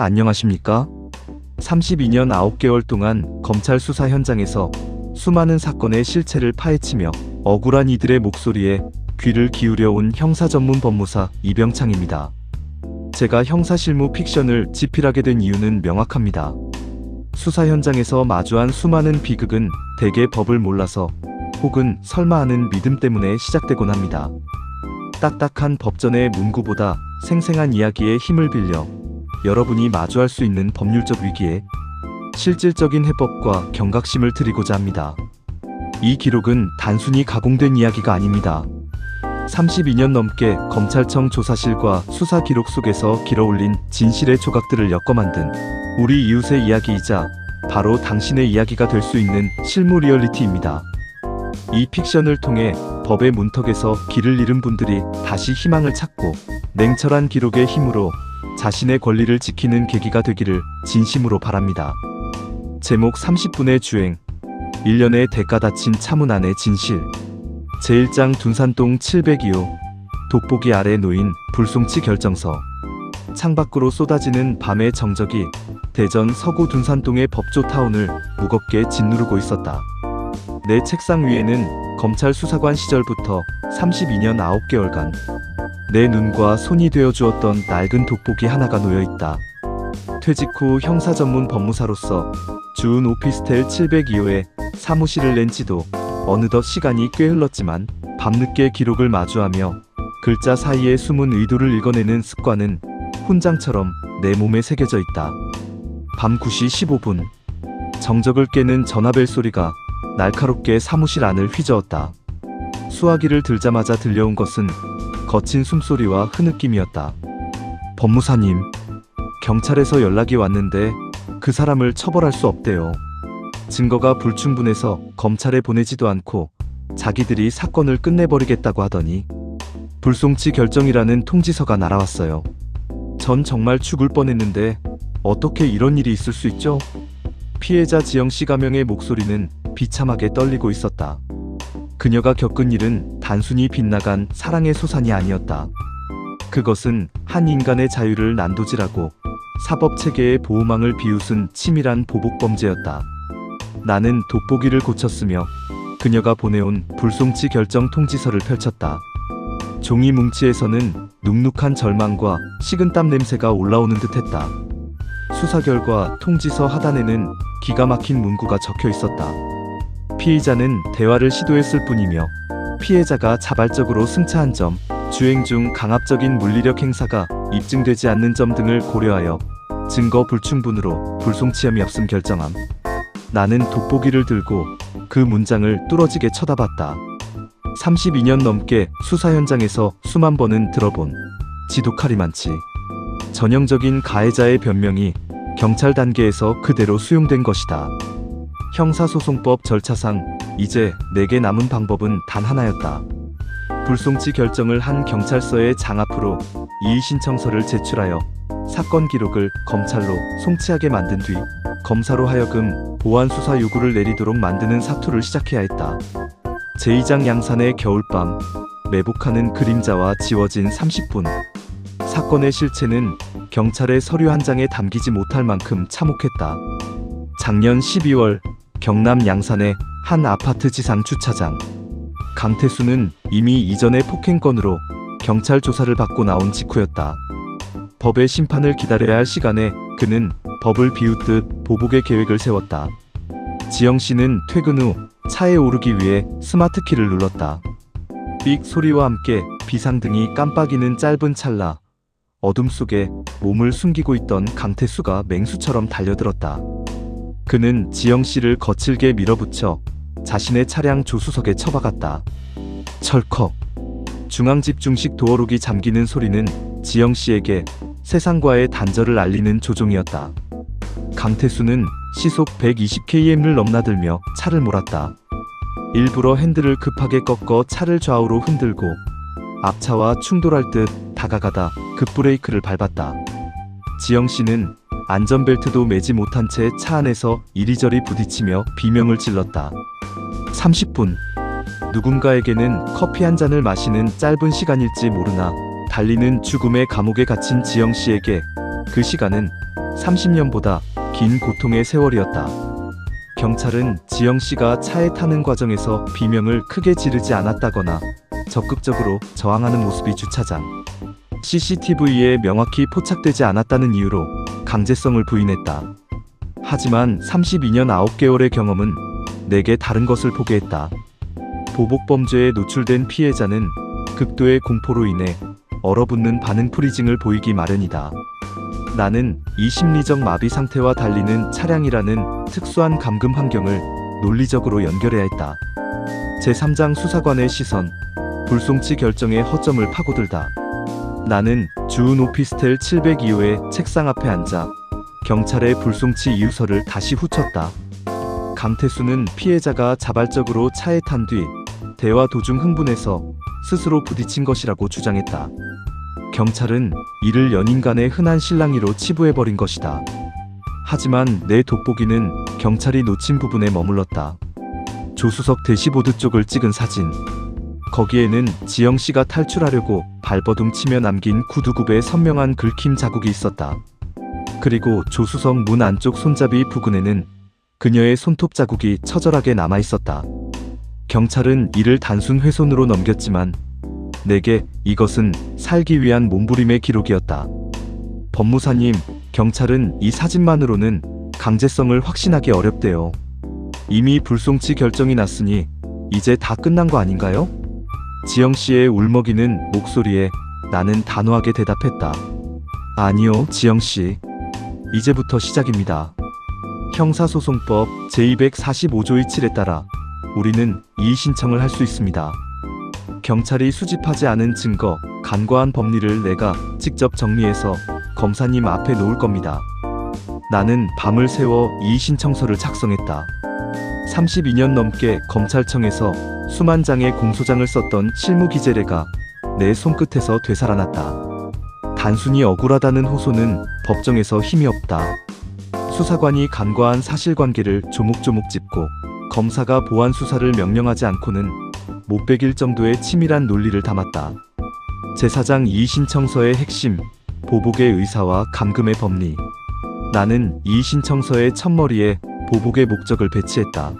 안녕하십니까? 32년 9개월 동안 검찰 수사 현장에서 수많은 사건의 실체를 파헤치며 억울한 이들의 목소리에 귀를 기울여온 형사 전문 법무사 이병창입니다. 제가 형사실무 픽션을 집필하게 된 이유는 명확합니다. 수사 현장에서 마주한 수많은 비극은 대개 법을 몰라서 혹은 설마 하는 믿음 때문에 시작되곤 합니다. 딱딱한 법전의 문구보다 생생한 이야기의 힘을 빌려 여러분이 마주할 수 있는 법률적 위기에 실질적인 해법과 경각심을 드리고자 합니다. 이 기록은 단순히 가공된 이야기가 아닙니다. 32년 넘게 검찰청 조사실과 수사 기록 속에서 길어올린 진실의 조각들을 엮어 만든 우리 이웃의 이야기이자 바로 당신의 이야기가 될 수 있는 실무 리얼리티입니다. 이 픽션을 통해 법의 문턱에서 길을 잃은 분들이 다시 희망을 찾고 냉철한 기록의 힘으로 자신의 권리를 지키는 계기가 되기를 진심으로 바랍니다. 제목 30분의 주행, 1년의 대가 다친 차문 안의 진실. 제1장 둔산동 702호 돋보기 아래 놓인 불송치 결정서. 창밖으로 쏟아지는 밤의 정적이 대전 서구 둔산동의 법조타운을 무겁게 짓누르고 있었다. 내 책상 위에는 검찰 수사관 시절부터 32년 9개월간 내 눈과 손이 되어주었던 낡은 돋보기 하나가 놓여있다. 퇴직 후 형사 전문 법무사로서 주은 오피스텔 702호에 사무실을 낸 지도 어느덧 시간이 꽤 흘렀지만 밤늦게 기록을 마주하며 글자 사이에 숨은 의도를 읽어내는 습관은 훈장처럼 내 몸에 새겨져 있다. 밤 9시 15분 정적을 깨는 전화벨 소리가 날카롭게 사무실 안을 휘저었다. 수화기를 들자마자 들려온 것은 거친 숨소리와 흐느낌이었다. 법무사님, 경찰에서 연락이 왔는데 그 사람을 처벌할 수 없대요. 증거가 불충분해서 검찰에 보내지도 않고 자기들이 사건을 끝내버리겠다고 하더니 불송치 결정이라는 통지서가 날아왔어요. 전 정말 죽을 뻔했는데 어떻게 이런 일이 있을 수 있죠? 피해자 지영씨 가명의 목소리는 비참하게 떨리고 있었다. 그녀가 겪은 일은 단순히 빗나간 사랑의 소산이 아니었다. 그것은 한 인간의 자유를 난도질하고 사법체계의 보호망을 비웃은 치밀한 보복범죄였다. 나는 돋보기를 고쳤으며 그녀가 보내온 불송치 결정 통지서를 펼쳤다. 종이 뭉치에서는 눅눅한 절망과 식은땀 냄새가 올라오는 듯했다. 수사 결과 통지서 하단에는 기가 막힌 문구가 적혀 있었다. 피의자는 대화를 시도했을 뿐이며 피해자가 자발적으로 승차한 점, 주행 중 강압적인 물리력 행사가 입증되지 않는 점 등을 고려하여 증거 불충분으로 불송치 혐의 없음 결정함. 나는 돋보기를 들고 그 문장을 뚫어지게 쳐다봤다. 32년 넘게 수사 현장에서 수만 번은 들어본 지독하리만치 전형적인 가해자의 변명이 경찰 단계에서 그대로 수용된 것이다. 형사소송법 절차상 이제 내게 남은 방법은 단 하나였다. 불송치 결정을 한 경찰서의 장 앞으로 이의 신청서를 제출하여 사건 기록을 검찰로 송치하게 만든 뒤 검사로 하여금 보완 수사 요구를 내리도록 만드는 사투를 시작해야 했다. 제2장 양산의 겨울밤, 매복하는 그림자와 지워진 30분. 사건의 실체는 경찰의 서류 한 장에 담기지 못할 만큼 참혹했다. 작년 12월 경남 양산의 한 아파트 지상 주차장. 강태수는 이미 이전의 폭행건으로 경찰 조사를 받고 나온 직후였다. 법의 심판을 기다려야 할 시간에 그는 법을 비웃듯 보복의 계획을 세웠다. 지영씨는 퇴근 후 차에 오르기 위해 스마트키를 눌렀다. 삑 소리와 함께 비상등이 깜빡이는 짧은 찰나 어둠 속에 몸을 숨기고 있던 강태수가 맹수처럼 달려들었다. 그는 지영씨를 거칠게 밀어붙여 자신의 차량 조수석에 처박았다. 철컥. 중앙집중식 도어록이 잠기는 소리는 지영씨에게 세상과의 단절을 알리는 조종이었다. 강태수는 시속 120km를 넘나들며 차를 몰았다. 일부러 핸들을 급하게 꺾어 차를 좌우로 흔들고 앞차와 충돌할 듯 다가가다 급브레이크를 밟았다. 지영씨는 안전벨트도 매지 못한 채 차 안에서 이리저리 부딪히며 비명을 질렀다. 30분. 누군가에게는 커피 한 잔을 마시는 짧은 시간일지 모르나 달리는 죽음의 감옥에 갇힌 지영씨에게 그 시간은 30년보다 긴 고통의 세월이었다. 경찰은 지영 씨가 차에 타는 과정에서 비명을 크게 지르지 않았다거나 적극적으로 저항하는 모습이 주차장 CCTV에 명확히 포착되지 않았다는 이유로 강제성을 부인했다. 하지만 32년 9개월의 경험은 내게 다른 것을 보게 했다. 보복범죄에 노출된 피해자는 극도의 공포로 인해 얼어붙는 반응 프리징을 보이기 마련이다. 나는 이 심리적 마비 상태와 달리는 차량이라는 특수한 감금 환경을 논리적으로 연결해야 했다. 제3장 수사관의 시선, 불송치 결정의 허점을 파고들다. 나는 주은 오피스텔 702호의 책상 앞에 앉아 경찰의 불송치 이유서를 다시 훑었다. 강태수는 피해자가 자발적으로 차에 탄 뒤 대화 도중 흥분해서 스스로 부딪힌 것이라고 주장했다. 경찰은 이를 연인간의 흔한 실랑이로 치부해버린 것이다. 하지만 내 돋보기는 경찰이 놓친 부분에 머물렀다. 조수석 대시보드 쪽을 찍은 사진. 거기에는 지영 씨가 탈출하려고 발버둥 치며 남긴 구두굽의 선명한 긁힘 자국이 있었다. 그리고 조수석 문 안쪽 손잡이 부근에는 그녀의 손톱 자국이 처절하게 남아 있었다. 경찰은 이를 단순 훼손으로 넘겼지만 내게 이것은 살기 위한 몸부림의 기록이었다. 법무사님, 경찰은 이 사진만으로는 강제성을 확신하기 어렵대요. 이미 불송치 결정이 났으니 이제 다 끝난 거 아닌가요? 지영 씨의 울먹이는 목소리에 나는 단호하게 대답했다. 아니요, 지영 씨. 이제부터 시작입니다. 형사소송법 제245조의 7에 따라 우리는 이의 신청을 할 수 있습니다. 경찰이 수집하지 않은 증거, 간과한 법리를 내가 직접 정리해서 검사님 앞에 놓을 겁니다. 나는 밤을 새워 이의 신청서를 작성했다. 32년 넘게 검찰청에서 수만 장의 공소장을 썼던 실무 기재례가 내 손끝에서 되살아났다. 단순히 억울하다는 호소는 법정에서 힘이 없다. 수사관이 간과한 사실관계를 조목조목 짚고 검사가 보완 수사를 명령하지 않고는 못 베길 정도의 치밀한 논리를 담았다. 제4장 이의 신청서의 핵심, 보복의 의사와 감금의 법리. 나는 이의 신청서의 첫머리에 보복의 목적을 배치했다.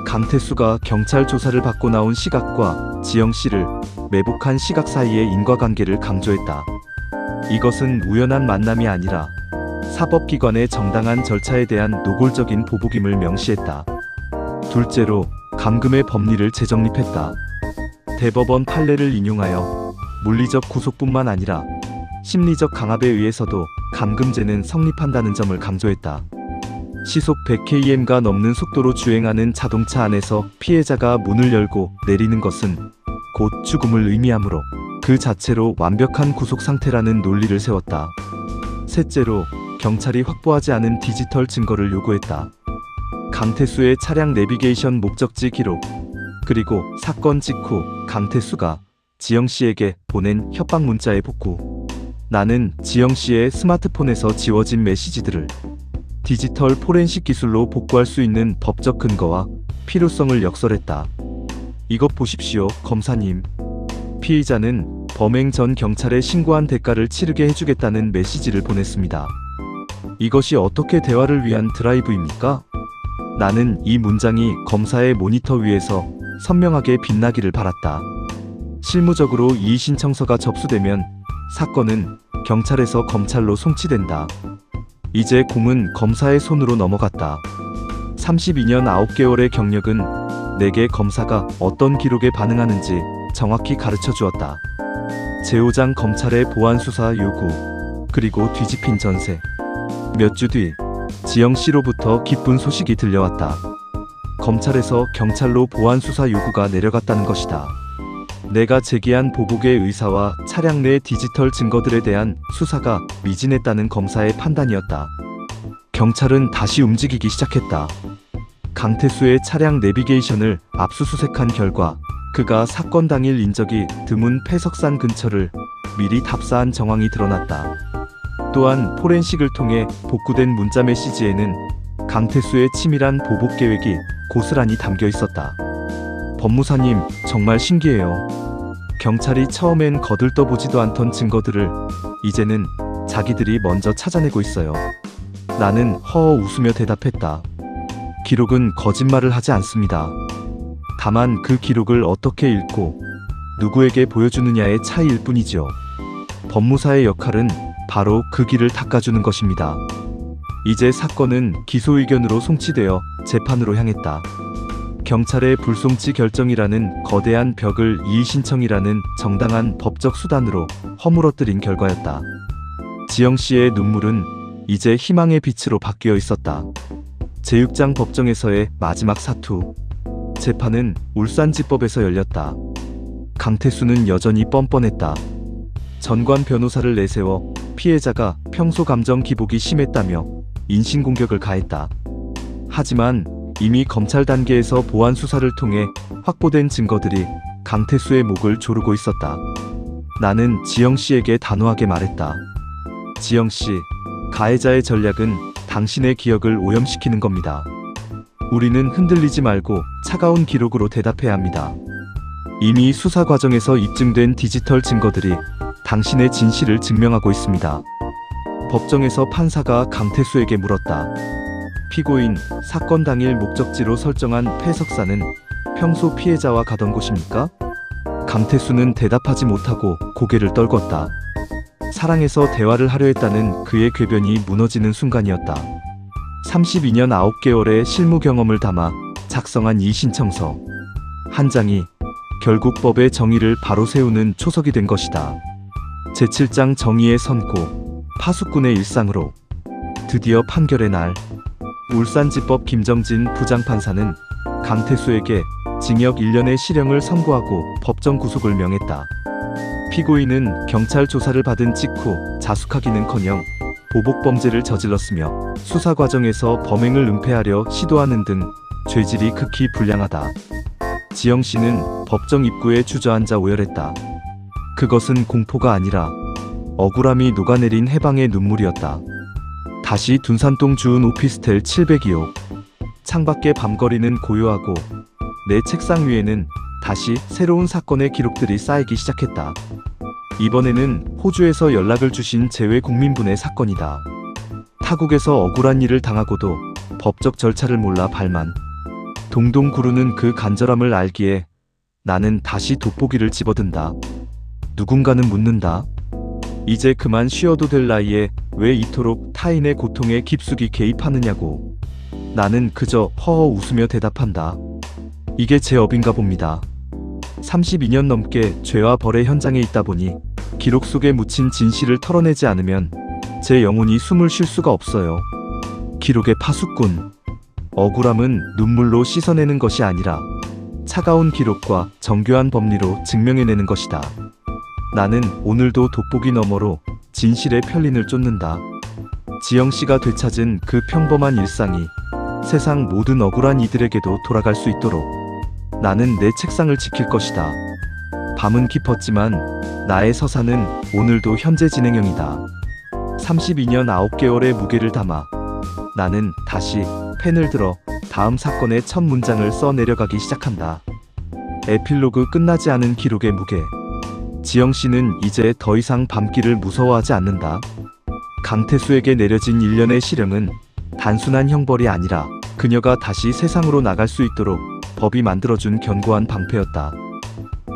강태수가 경찰 조사를 받고 나온 시각과 지영 씨를 매복한 시각 사이의 인과관계를 강조했다. 이것은 우연한 만남이 아니라 사법기관의 정당한 절차에 대한 노골적인 보복임을 명시했다. 둘째로 감금의 법리를 재정립했다. 대법원 판례를 인용하여 물리적 구속뿐만 아니라 심리적 강압에 의해서도 감금죄는 성립한다는 점을 강조했다. 시속 100km가 넘는 속도로 주행하는 자동차 안에서 피해자가 문을 열고 내리는 것은 곧 죽음을 의미하므로 그 자체로 완벽한 구속 상태라는 논리를 세웠다. 셋째로 경찰이 확보하지 않은 디지털 증거를 요구했다. 강태수의 차량 내비게이션 목적지 기록, 그리고 사건 직후 강태수가 지영 씨에게 보낸 협박 문자의 복구. 나는 지영 씨의 스마트폰에서 지워진 메시지들을 디지털 포렌식 기술로 복구할 수 있는 법적 근거와 필요성을 역설했다. 이것 보십시오, 검사님. 피의자는 범행 전 경찰에 신고한 대가를 치르게 해주겠다는 메시지를 보냈습니다. 이것이 어떻게 대화를 위한 드라이브입니까? 나는 이 문장이 검사의 모니터 위에서 선명하게 빛나기를 바랐다. 실무적으로 이의 신청서가 접수되면 사건은 경찰에서 검찰로 송치된다. 이제 공은 검사의 손으로 넘어갔다. 32년 9개월의 경력은 내게 검사가 어떤 기록에 반응하는지 정확히 가르쳐 주었다. 제5장 검찰의 보완 수사 요구, 그리고 뒤집힌 전세. 몇 주 뒤 지영 씨로부터 기쁜 소식이 들려왔다. 검찰에서 경찰로 보완 수사 요구가 내려갔다는 것이다. 내가 제기한 보복의 의사와 차량 내 디지털 증거들에 대한 수사가 미진했다는 검사의 판단이었다. 경찰은 다시 움직이기 시작했다. 강태수의 차량 내비게이션을 압수수색한 결과 그가 사건 당일 인적이 드문 폐석산 근처를 미리 답사한 정황이 드러났다. 또한 포렌식을 통해 복구된 문자 메시지에는 강태수의 치밀한 보복 계획이 고스란히 담겨 있었다. 법무사님, 정말 신기해요. 경찰이 처음엔 거들떠보지도 않던 증거들을 이제는 자기들이 먼저 찾아내고 있어요. 나는 허허 웃으며 대답했다. 기록은 거짓말을 하지 않습니다. 다만 그 기록을 어떻게 읽고 누구에게 보여주느냐의 차이일 뿐이죠. 법무사의 역할은 바로 그 길을 닦아주는 것입니다. 이제 사건은 기소 의견으로 송치되어 재판으로 향했다. 경찰의 불송치 결정이라는 거대한 벽을 이의신청이라는 정당한 법적 수단으로 허물어뜨린 결과였다. 지영 씨의 눈물은 이제 희망의 빛으로 바뀌어 있었다. 제6장 법정에서의 마지막 사투. 재판은 울산지법에서 열렸다. 강태수는 여전히 뻔뻔했다. 전관 변호사를 내세워 피해자가 평소 감정 기복이 심했다며 인신공격을 가했다. 하지만 이미 검찰 단계에서 보안 수사를 통해 확보된 증거들이 강태수의 목을 조르고 있었다. 나는 지영 씨에게 단호하게 말했다. 지영 씨, 가해자의 전략은 당신의 기억을 오염시키는 겁니다. 우리는 흔들리지 말고 차가운 기록으로 대답해야 합니다. 이미 수사 과정에서 입증된 디지털 증거들이 당신의 진실을 증명하고 있습니다. 법정에서 판사가 강태수에게 물었다. 피고인, 사건 당일 목적지로 설정한 폐석사는 평소 피해자와 가던 곳입니까? 강태수는 대답하지 못하고 고개를 떨궜다. 사랑해서 대화를 하려 했다는 그의 궤변이 무너지는 순간이었다. 32년 9개월의 실무 경험을 담아 작성한 이 신청서. 한 장이 결국 법의 정의를 바로 세우는 초석이 된 것이다. 제7장 정의의 선고, 파수꾼의 일상으로. 드디어 판결의 날. 울산지법 김정진 부장판사는 강태수에게 징역 1년의 실형을 선고하고 법정 구속을 명했다. 피고인은 경찰 조사를 받은 직후 자숙하기는커녕 보복범죄를 저질렀으며 수사 과정에서 범행을 은폐하려 시도하는 등 죄질이 극히 불량하다. 지영 씨는 법정 입구에 주저앉아 오열했다. 그것은 공포가 아니라 억울함이 녹아내린 해방의 눈물이었다. 다시 둔산동 주은 오피스텔 702호. 창밖에 밤거리는 고요하고 내 책상 위에는 다시 새로운 사건의 기록들이 쌓이기 시작했다. 이번에는 호주에서 연락을 주신 재외 국민분의 사건이다. 타국에서 억울한 일을 당하고도 법적 절차를 몰라 발만 동동 구르는 그 간절함을 알기에 나는 다시 돋보기를 집어든다. 누군가는 묻는다. 이제 그만 쉬어도 될 나이에 왜 이토록 타인의 고통에 깊숙이 개입하느냐고. 나는 그저 허허 웃으며 대답한다. 이게 제 업인가 봅니다. 32년 넘게 죄와 벌의 현장에 있다 보니 기록 속에 묻힌 진실을 털어내지 않으면 제 영혼이 숨을 쉴 수가 없어요. 기록의 파수꾼. 억울함은 눈물로 씻어내는 것이 아니라 차가운 기록과 정교한 법리로 증명해내는 것이다. 나는 오늘도 돋보기 너머로 진실의 편린을 쫓는다. 지영 씨가 되찾은 그 평범한 일상이 세상 모든 억울한 이들에게도 돌아갈 수 있도록 나는 내 책상을 지킬 것이다. 밤은 깊었지만 나의 서사는 오늘도 현재 진행형이다. 32년 9개월의 무게를 담아 나는 다시 펜을 들어 다음 사건의 첫 문장을 써 내려가기 시작한다. 에필로그 끝나지 않은 기록의 무게. 지영 씨는 이제 더 이상 밤길을 무서워하지 않는다. 강태수에게 내려진 1년의 실형은 단순한 형벌이 아니라 그녀가 다시 세상으로 나갈 수 있도록 법이 만들어준 견고한 방패였다.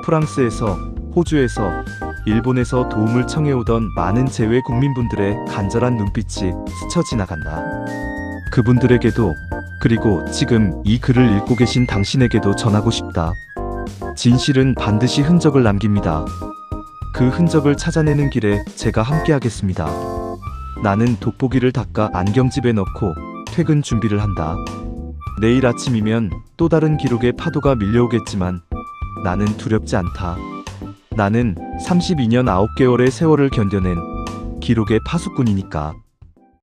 프랑스에서, 호주에서, 일본에서 도움을 청해오던 많은 재외 국민분들의 간절한 눈빛이 스쳐 지나간다. 그분들에게도, 그리고 지금 이 글을 읽고 계신 당신에게도 전하고 싶다. 진실은 반드시 흔적을 남깁니다. 그 흔적을 찾아내는 길에 제가 함께하겠습니다. 나는 돋보기를 닦아 안경집에 넣고 퇴근 준비를 한다. 내일 아침이면 또 다른 기록의 파도가 밀려오겠지만 나는 두렵지 않다. 나는 32년 9개월의 세월을 견뎌낸 기록의 파수꾼이니까.